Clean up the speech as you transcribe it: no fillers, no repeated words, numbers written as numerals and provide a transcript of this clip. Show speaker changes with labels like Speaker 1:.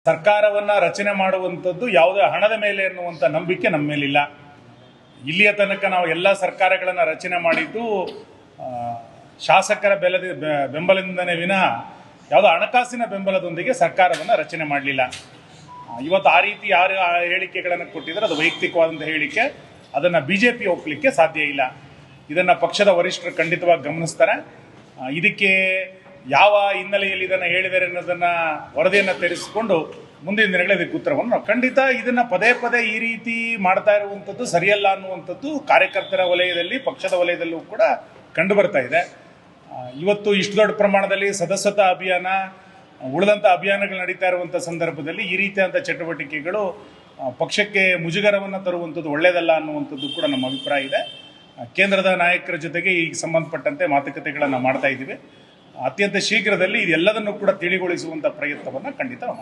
Speaker 1: ಸರ್ಕಾರವನ್ನು ರಚನೆ ಮಾಡುವಂಥದ್ದು ಯಾವುದೇ ಹಣದ ಮೇಲೆ ಎನ್ನುವಂಥ ನಂಬಿಕೆ ನಮ್ಮ ಮೇಲಿಲ್ಲ. ಇಲ್ಲಿಯ ತನಕ ನಾವು ಎಲ್ಲ ಸರ್ಕಾರಗಳನ್ನು ರಚನೆ ಮಾಡಿದ್ದು ಶಾಸಕರ ಬೆಂಬಲದಿಂದನೇ ವಿನಃ ಯಾವುದೋ ಹಣಕಾಸಿನ ಬೆಂಬಲದೊಂದಿಗೆ ಸರ್ಕಾರವನ್ನು ರಚನೆ ಮಾಡಲಿಲ್ಲ. ಇವತ್ತು ಆ ರೀತಿ ಯಾರು ಹೇಳಿಕೆಗಳನ್ನು ಕೊಟ್ಟಿದ್ದಾರೆ ಅದು ವೈಯಕ್ತಿಕವಾದಂಥ ಹೇಳಿಕೆ. ಅದನ್ನು BJP ಒಪ್ಪಲಿಕ್ಕೆ ಸಾಧ್ಯ ಇಲ್ಲ. ಇದನ್ನು ಪಕ್ಷದ ವರಿಷ್ಠರು ಖಂಡಿತವಾಗಿ ಗಮನಿಸ್ತಾರೆ. ಇದಕ್ಕೆ ಯಾವ ಹಿನ್ನೆಲೆಯಲ್ಲಿ ಇದನ್ನು ಹೇಳಿದ್ದಾರೆ ಅನ್ನೋದನ್ನು ವರದಿಯನ್ನು ತೆರೆಸಿಕೊಂಡು ಮುಂದಿನ ದಿನಗಳಲ್ಲಿ ಇದಕ್ಕೆ ಉತ್ತರವನ್ನು ನಾವು ಖಂಡಿತ ಇದನ್ನು ಪದೇ ಪದೇ ಈ ರೀತಿ ಮಾಡ್ತಾ ಇರುವಂಥದ್ದು ಸರಿಯಲ್ಲ ಅನ್ನುವಂಥದ್ದು ಕಾರ್ಯಕರ್ತರ ವಲಯದಲ್ಲಿ ಪಕ್ಷದ ವಲಯದಲ್ಲೂ ಕೂಡ ಕಂಡು ಬರ್ತಾ ಇದೆ. ಇವತ್ತು ಇಷ್ಟು ದೊಡ್ಡ ಪ್ರಮಾಣದಲ್ಲಿ ಸದಸ್ಯತಾ ಅಭಿಯಾನ ಉಳಿದಂಥ ಅಭಿಯಾನಗಳು ನಡೀತಾ ಇರುವಂಥ ಸಂದರ್ಭದಲ್ಲಿ ಈ ರೀತಿಯಾದಂಥ ಚಟುವಟಿಕೆಗಳು ಪಕ್ಷಕ್ಕೆ ಮುಜುಗರವನ್ನು ತರುವಂಥದ್ದು ಒಳ್ಳೆಯದಲ್ಲ ಅನ್ನುವಂಥದ್ದು ಕೂಡ ನಮ್ಮ ಅಭಿಪ್ರಾಯ ಇದೆ. ಕೇಂದ್ರದ ನಾಯಕರ ಜೊತೆಗೆ ಈಗ ಸಂಬಂಧಪಟ್ಟಂತೆ ಮಾತುಕತೆಗಳನ್ನು ಮಾಡ್ತಾ ಇದ್ದೀವಿ. ಅತ್ಯಂತ ಶೀಘ್ರದಲ್ಲಿ ಇದೆಲ್ಲದನ್ನು ಕೂಡ ತಿಳಿಗೊಳಿಸುವಂಥ ಪ್ರಯತ್ನವನ್ನು ಖಂಡಿತ